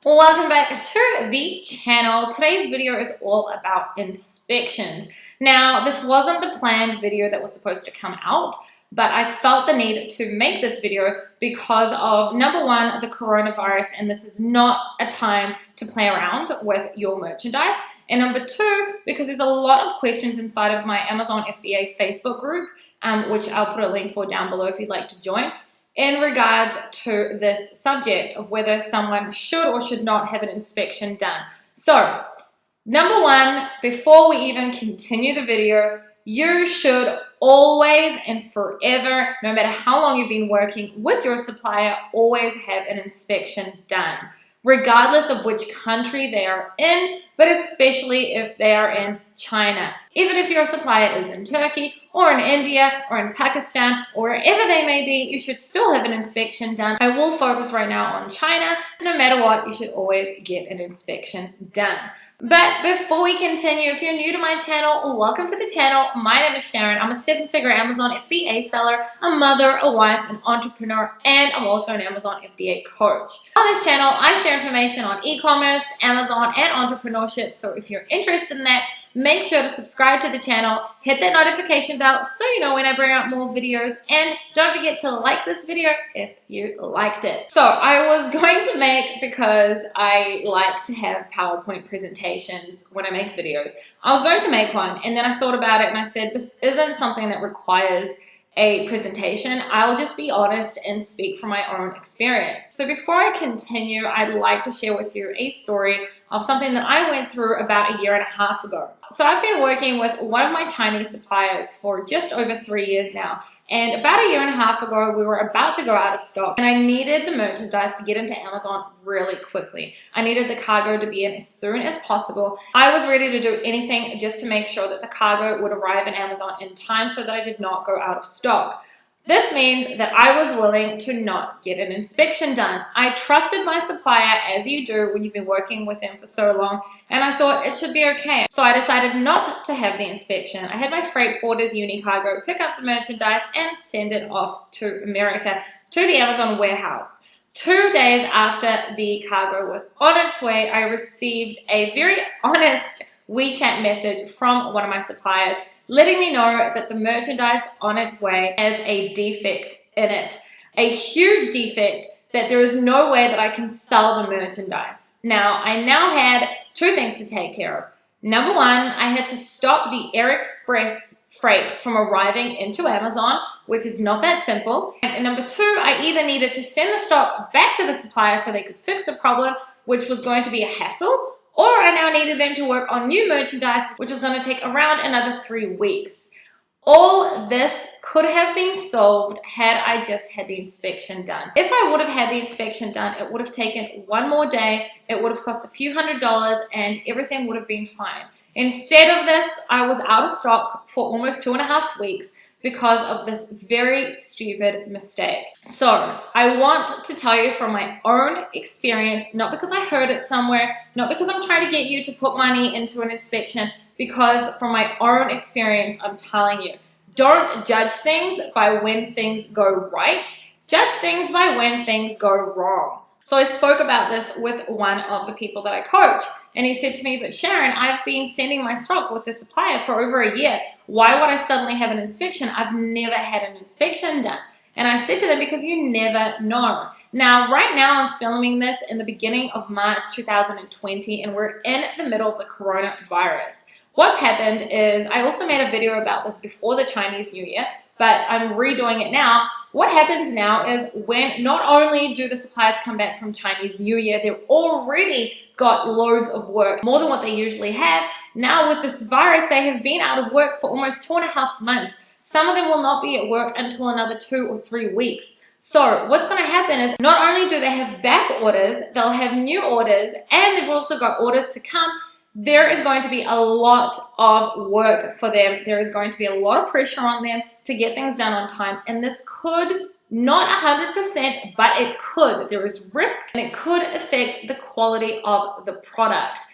Welcome back to the channel. Today's video is all about inspections. Now, this wasn't the planned video that was supposed to come out, but I felt the need to make this video because of, number one, the coronavirus, and this is not a time to play around with your merchandise. And number two, because there's a lot of questions inside of my Amazon FBA Facebook group, which I'll put a link for down below if you'd like to join, in regards to this subject of whether someone should or should not have an inspection done. So, number one, before we even continue the video, you should always and forever, no matter how long you've been working with your supplier, always have an inspection done, regardless of which country they are in, but especially if they are in China. Even if your supplier is in Turkey or in India or in Pakistan or wherever they may be, you should still have an inspection done. I will focus right now on China. No matter what, you should always get an inspection done. But before we continue, if you're new to my channel, welcome to the channel. My name is Sharon. I'm a 7-figure Amazon FBA seller, a mother, a wife, an entrepreneur, and I'm also an Amazon FBA coach. On this channel, I share information on e-commerce, Amazon, and entrepreneurship. So if you're interested in that, make sure to subscribe to the channel, hit that notification bell so you know when I bring out more videos, and don't forget to like this video if you liked it. So I was going to make, because I like to have PowerPoint presentations when I make videos, I was going to make one, and then I thought about it and I said this isn't something that requires a presentation. I'll just be honest and speak from my own experience. So before I continue, I'd like to share with you a story of something that I went through about 1.5 years ago. So I've been working with one of my Chinese suppliers for just over 3 years now. And about 1.5 years ago, we were about to go out of stock and I needed the merchandise to get into Amazon really quickly. I needed the cargo to be in as soon as possible. I was ready to do anything just to make sure that the cargo would arrive in Amazon in time so that I did not go out of stock. This means that I was willing to not get an inspection done. I trusted my supplier, as you do when you've been working with them for so long, and I thought it should be okay. So I decided not to have the inspection. I had my freight forwarders Unicargo pick up the merchandise and send it off to America, to the Amazon warehouse. 2 days after the cargo was on its way, I received a very honest WeChat message from one of my suppliers letting me know that the merchandise on its way has a defect in it. A huge defect that there is no way that I can sell the merchandise. Now, I now had two things to take care of. Number one, I had to stop the Air Express freight from arriving into Amazon, which is not that simple. And number two, I either needed to send the stock back to the supplier so they could fix the problem, which was going to be a hassle, or I now needed them to work on new merchandise, which was going to take around another 3 weeks. All this could have been solved had I just had the inspection done. If I would have had the inspection done, it would have taken one more day, it would have cost a few $100s, and everything would have been fine. Instead of this, I was out of stock for almost 2.5 weeks because of this very stupid mistake. So I want to tell you from my own experience, not because I heard it somewhere, not because I'm trying to get you to put money into an inspection, because from my own experience, I'm telling you, don't judge things by when things go right. Judge things by when things go wrong. So I spoke about this with one of the people that I coach, and he said to me, but Sharon, I've been sending my stock with the supplier for over 1 year. Why would I suddenly have an inspection? I've never had an inspection done. And I said to them, because you never know. Now, right now I'm filming this in the beginning of March 2020, and we're in the middle of the coronavirus. What's happened is, I also made a video about this before the Chinese New Year, but I'm redoing it now. What happens now is when not only do the suppliers come back from Chinese New Year, they've already got loads of work, more than what they usually have. Now with this virus, they have been out of work for almost 2.5 months. Some of them will not be at work until another 2 or 3 weeks. So what's going to happen is, not only do they have back orders, they'll have new orders, and they've also got orders to come. There is going to be a lot of work for them. There is going to be a lot of pressure on them to get things done on time. And this could, not 100%, but it could. There is risk, and it could affect the quality of the product.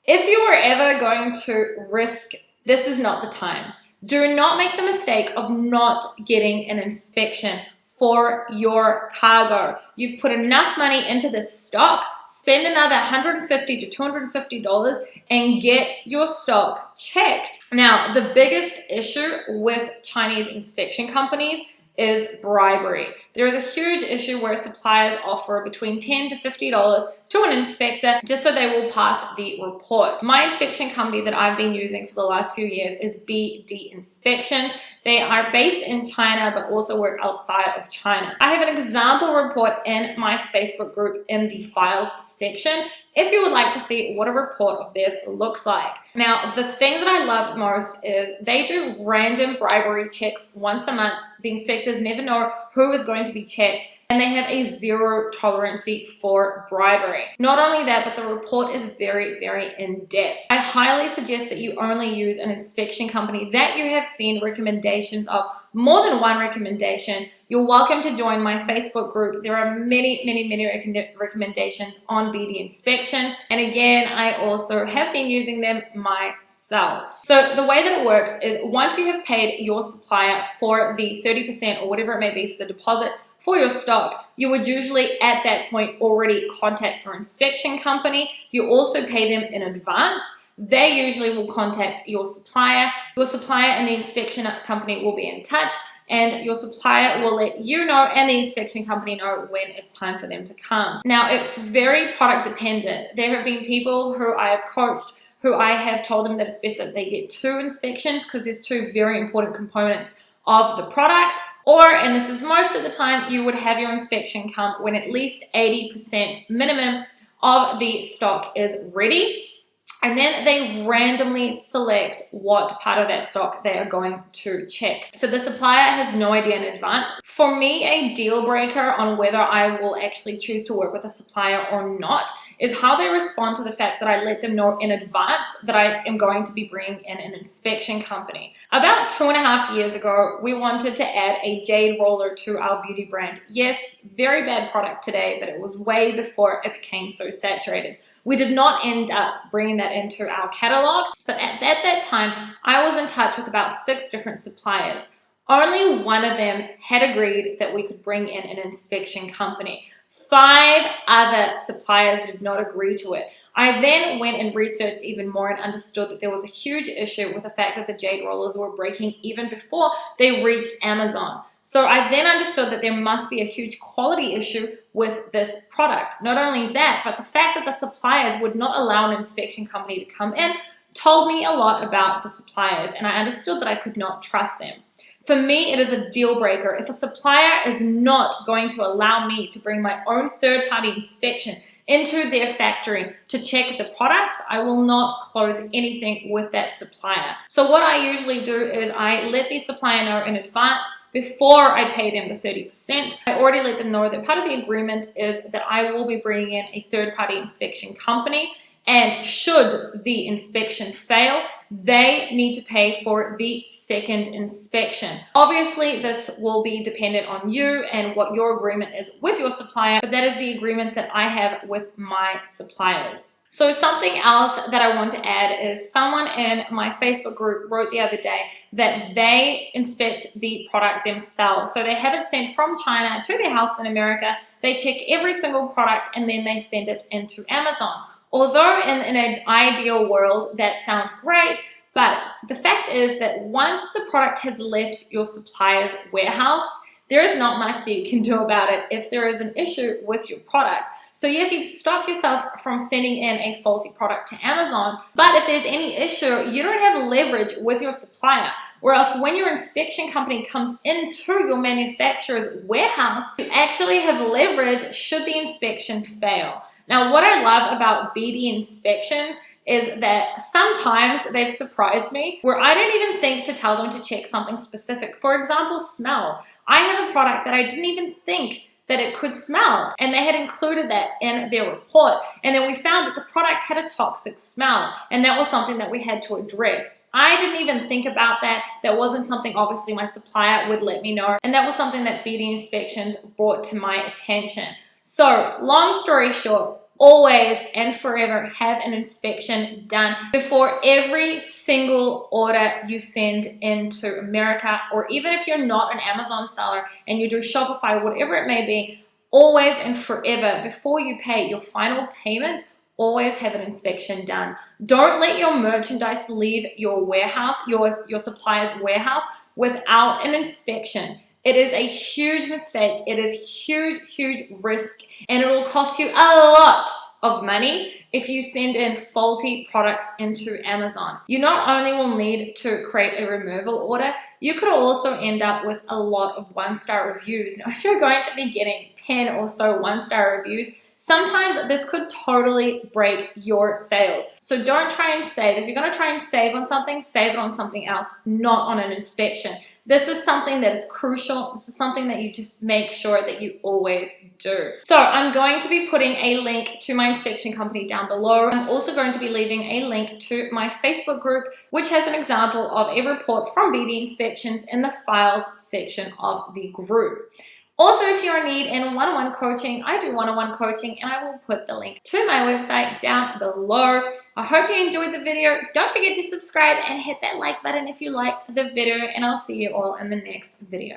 If you are ever going to risk, this is not the time. Do not make the mistake of not getting an inspection for your cargo. You've put enough money into this stock, spend another $150 to $250 and get your stock checked. Now, the biggest issue with Chinese inspection companies is bribery. There is a huge issue where suppliers offer between $10 to $50 to an inspector just so they will pass the report. My inspection company that I've been using for the last few years is BD Inspections. They are based in China but also work outside of China. I have an example report in my Facebook group in the files section if you would like to see what a report of theirs looks like. Now, the thing that I love most is they do random bribery checks once a month. The inspectors never know who is going to be checked, and they have a zero tolerance for bribery. Not only that, but the report is very, very in-depth. I highly suggest that you only use an inspection company that you have seen recommendations of, more than one recommendation. You're welcome to join my Facebook group. There are many, many, many recommendations on BD Inspections. And again, I also have been using them myself. So the way that it works is once you have paid your supplier for the 30% or whatever it may be for the deposit for your stock, you would usually at that point already contact your inspection company. You also pay them in advance. They usually will contact your supplier. Your supplier and the inspection company will be in touch, and your supplier will let you know and the inspection company know when it's time for them to come. Now, it's very product dependent. There have been people who I have coached who I have told them that it's best that they get 2 inspections because there's 2 very important components of the product. Or, and this is most of the time, you would have your inspection come when at least 80% minimum of the stock is ready. And then they randomly select what part of that stock they are going to check. So the supplier has no idea in advance. For me, a deal breaker on whether I will actually choose to work with a supplier or not is how they respond to the fact that I let them know in advance that I am going to be bringing in an inspection company. About 2.5 years ago, we wanted to add a jade roller to our beauty brand. Yes, very bad product today, but it was way before it became so saturated. We did not end up bringing that into our catalog, but at that time, I was in touch with about 6 different suppliers. Only one of them had agreed that we could bring in an inspection company. 5 other suppliers did not agree to it. I then went and researched even more and understood that there was a huge issue with the fact that the jade rollers were breaking even before they reached Amazon. So I then understood that there must be a huge quality issue with this product. Not only that, but the fact that the suppliers would not allow an inspection company to come in told me a lot about the suppliers, and I understood that I could not trust them. For me, it is a deal breaker. If a supplier is not going to allow me to bring my own third-party inspection into their factory to check the products, I will not close anything with that supplier. So what I usually do is I let the supplier know in advance before I pay them the 30%. I already let them know that part of the agreement is that I will be bringing in a third-party inspection company, and should the inspection fail, they need to pay for the second inspection. Obviously, this will be dependent on you and what your agreement is with your supplier, but that is the agreements that I have with my suppliers. So something else that I want to add is someone in my Facebook group wrote the other day that they inspect the product themselves. So they have it sent from China to their house in America. They check every single product and then they send it into Amazon. Although in an ideal world that sounds great, but the fact is that once the product has left your supplier's warehouse, there is not much that you can do about it if there is an issue with your product. So yes, you've stopped yourself from sending in a faulty product to Amazon, but if there's any issue, you don't have leverage with your supplier. Whereas when your inspection company comes into your manufacturer's warehouse, you actually have leverage should the inspection fail. Now, what I love about BD Inspections is that sometimes they've surprised me where I don't even think to tell them to check something specific. For example, smell. I have a product that I didn't even think that it could smell, and they had included that in their report. And then we found that the product had a toxic smell, and that was something that we had to address. I didn't even think about that. That wasn't something obviously my supplier would let me know, and that was something that BD Inspections brought to my attention. So long story short, always and forever have an inspection done before every single order you send into America, or even if you're not an Amazon seller and you do Shopify, whatever it may be, always and forever before you pay your final payment, always have an inspection done. Don't let your merchandise leave your warehouse, your supplier's warehouse, without an inspection. It is a huge mistake. It is huge risk, and it will cost you a lot of money if you send in faulty products into Amazon. You not only will need to create a removal order, you could also end up with a lot of one-star reviews. Now, if you're going to be getting 10 or so one-star reviews, sometimes this could totally break your sales. So don't try and save. If you're going to try and save on something, save it on something else, not on an inspection. This is something that is crucial. This is something that you just make sure that you always do. So I'm going to be putting a link to my inspection company down below. I'm also going to be leaving a link to my Facebook group, which has an example of a report from BD Inspections in the files section of the group. Also, if you're in need in one-on-one coaching, I do one-on-one coaching, and I will put the link to my website down below. I hope you enjoyed the video. Don't forget to subscribe and hit that like button if you liked the video, and I'll see you all in the next video.